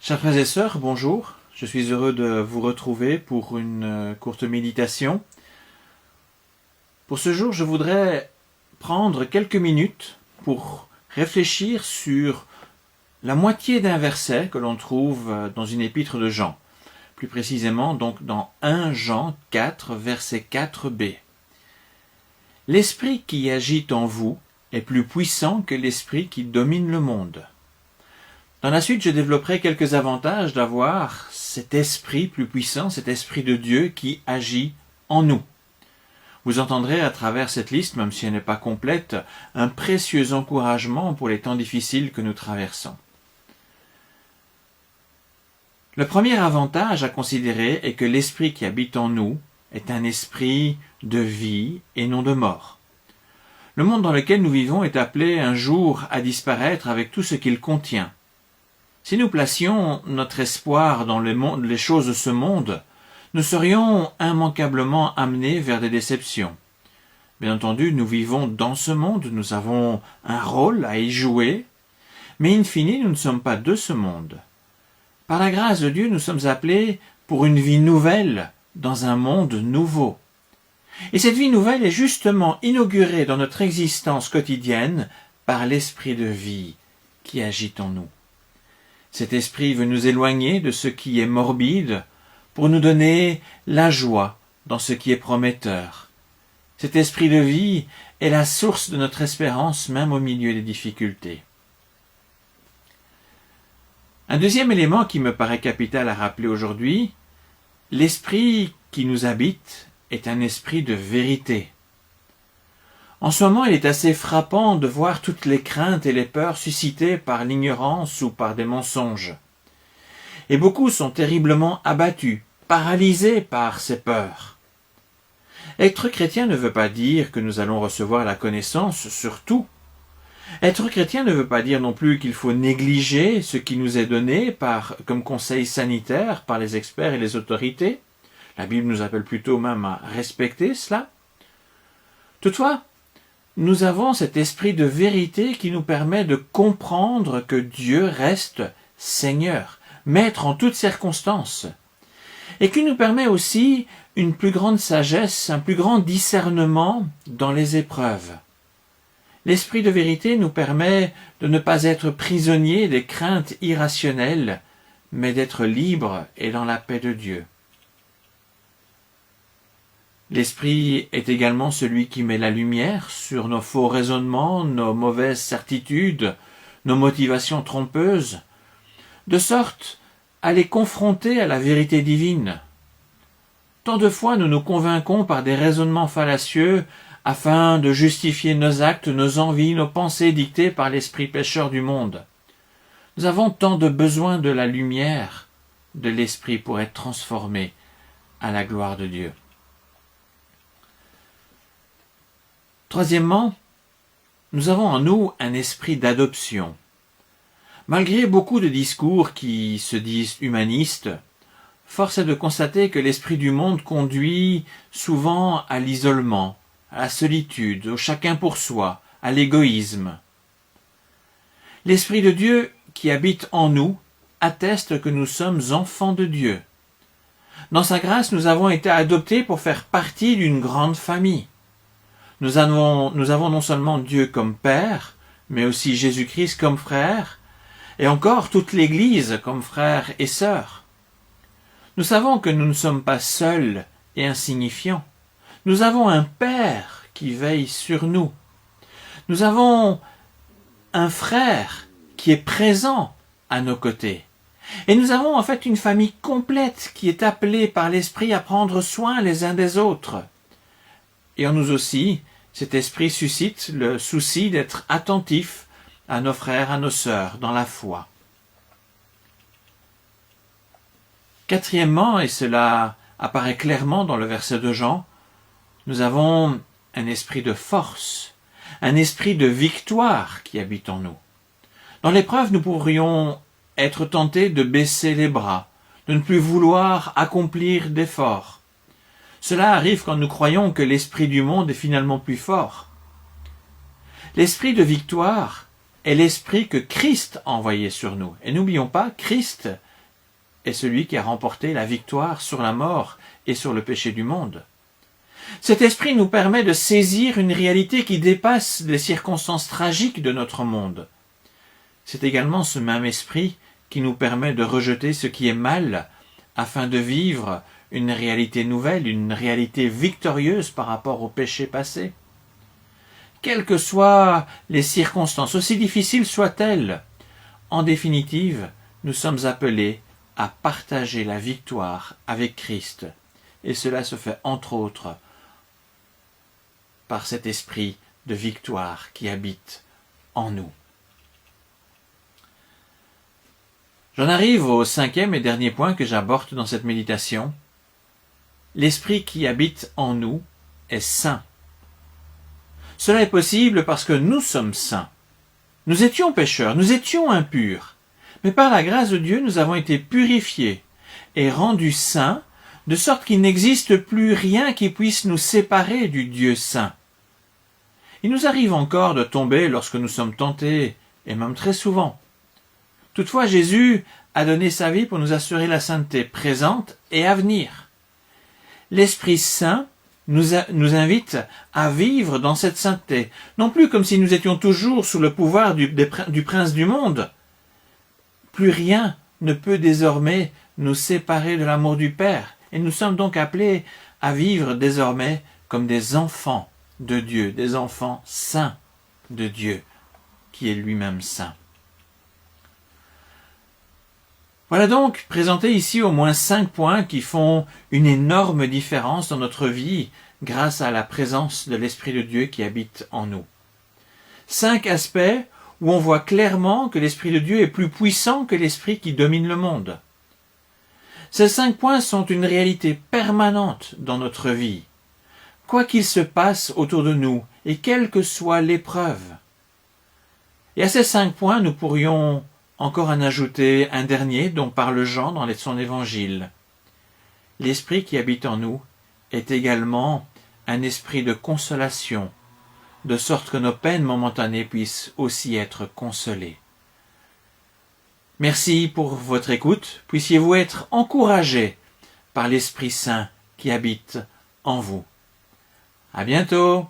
Chers frères et sœurs, bonjour. Je suis heureux de vous retrouver pour une courte méditation. Pour ce jour, je voudrais prendre quelques minutes pour réfléchir sur la moitié d'un verset que l'on trouve dans une épître de Jean. Plus précisément, donc dans 1 Jean 4, verset 4b. L'esprit qui agit en vous est plus puissant que l'esprit qui domine le monde. Dans la suite, je développerai quelques avantages d'avoir cet esprit plus puissant, cet esprit de Dieu qui agit en nous. Vous entendrez à travers cette liste, même si elle n'est pas complète, un précieux encouragement pour les temps difficiles que nous traversons. Le premier avantage à considérer est que l'esprit qui habite en nous est un esprit de vie et non de mort. Le monde dans lequel nous vivons est appelé un jour à disparaître avec tout ce qu'il contient. Si nous placions notre espoir dans les choses de ce monde, nous serions immanquablement amenés vers des déceptions. Bien entendu, nous vivons dans ce monde, nous avons un rôle à y jouer, mais in fine, nous ne sommes pas de ce monde. Par la grâce de Dieu, nous sommes appelés pour une vie nouvelle dans un monde nouveau. Et cette vie nouvelle est justement inaugurée dans notre existence quotidienne par l'esprit de vie qui agit en nous. Cet esprit veut nous éloigner de ce qui est morbide pour nous donner la joie dans ce qui est prometteur. Cet esprit de vie est la source de notre espérance même au milieu des difficultés. Un deuxième élément qui me paraît capital à rappeler aujourd'hui, l'esprit qui nous habite est un esprit de vérité. En ce moment, il est assez frappant de voir toutes les craintes et les peurs suscitées par l'ignorance ou par des mensonges. Et beaucoup sont terriblement abattus, paralysés par ces peurs. Être chrétien ne veut pas dire que nous allons recevoir la connaissance sur tout. Être chrétien ne veut pas dire non plus qu'il faut négliger ce qui nous est donné comme conseil sanitaire par les experts et les autorités. La Bible nous appelle plutôt même à respecter cela. Toutefois, nous avons cet esprit de vérité qui nous permet de comprendre que Dieu reste Seigneur, Maître en toutes circonstances, et qui nous permet aussi une plus grande sagesse, un plus grand discernement dans les épreuves. L'esprit de vérité nous permet de ne pas être prisonniers des craintes irrationnelles, mais d'être libres et dans la paix de Dieu. L'esprit est également celui qui met la lumière sur nos faux raisonnements, nos mauvaises certitudes, nos motivations trompeuses, de sorte à les confronter à la vérité divine. Tant de fois nous nous convainquons par des raisonnements fallacieux afin de justifier nos actes, nos envies, nos pensées dictées par l'esprit pécheur du monde. Nous avons tant de besoin de la lumière de l'esprit pour être transformés à la gloire de Dieu. Troisièmement, nous avons en nous un esprit d'adoption. Malgré beaucoup de discours qui se disent humanistes, force est de constater que l'esprit du monde conduit souvent à l'isolement, à la solitude, au chacun pour soi, à l'égoïsme. L'esprit de Dieu qui habite en nous atteste que nous sommes enfants de Dieu. Dans sa grâce, nous avons été adoptés pour faire partie d'une grande famille. Nous avons non seulement Dieu comme Père, mais aussi Jésus-Christ comme frère, et encore toute l'Église comme frères et sœurs. Nous savons que nous ne sommes pas seuls et insignifiants. Nous avons un Père qui veille sur nous. Nous avons un frère qui est présent à nos côtés. Et nous avons en fait une famille complète qui est appelée par l'Esprit à prendre soin les uns des autres. Et en nous aussi, cet esprit suscite le souci d'être attentif à nos frères, à nos sœurs, dans la foi. Quatrièmement, et cela apparaît clairement dans le verset de Jean, nous avons un esprit de force, un esprit de victoire qui habite en nous. Dans l'épreuve, nous pourrions être tentés de baisser les bras, de ne plus vouloir accomplir d'efforts. Cela arrive quand nous croyons que l'esprit du monde est finalement plus fort. L'esprit de victoire est l'esprit que Christ a envoyé sur nous. Et n'oublions pas, Christ est celui qui a remporté la victoire sur la mort et sur le péché du monde. Cet esprit nous permet de saisir une réalité qui dépasse les circonstances tragiques de notre monde. C'est également ce même esprit qui nous permet de rejeter ce qui est mal afin de vivre une réalité nouvelle, une réalité victorieuse par rapport au péché passé. Quelles que soient les circonstances, aussi difficiles soient-elles, en définitive, nous sommes appelés à partager la victoire avec Christ. Et cela se fait entre autres par cet esprit de victoire qui habite en nous. J'en arrive au 5e et dernier point que j'aborde dans cette méditation. L'esprit qui habite en nous est saint. Cela est possible parce que nous sommes saints. Nous étions pécheurs, nous étions impurs, mais par la grâce de Dieu, nous avons été purifiés et rendus saints, de sorte qu'il n'existe plus rien qui puisse nous séparer du Dieu saint. Il nous arrive encore de tomber lorsque nous sommes tentés, et même très souvent. Toutefois, Jésus a donné sa vie pour nous assurer la sainteté présente et à venir. L'Esprit Saint nous invite à vivre dans cette sainteté, non plus comme si nous étions toujours sous le pouvoir du prince du monde. Plus rien ne peut désormais nous séparer de l'amour du Père, et nous sommes donc appelés à vivre désormais comme des enfants de Dieu, des enfants saints de Dieu, qui est lui-même saint. Voilà donc présenté ici au moins 5 points qui font une énorme différence dans notre vie grâce à la présence de l'Esprit de Dieu qui habite en nous. 5 aspects où on voit clairement que l'Esprit de Dieu est plus puissant que l'esprit qui domine le monde. Ces 5 points sont une réalité permanente dans notre vie, quoi qu'il se passe autour de nous et quelle que soit l'épreuve. Et à ces 5 points, nous pourrions encore en ajouter un dernier dont parle Jean dans son évangile. L'Esprit qui habite en nous est également un esprit de consolation, de sorte que nos peines momentanées puissent aussi être consolées. Merci pour votre écoute. Puissiez-vous être encouragés par l'Esprit Saint qui habite en vous. À bientôt!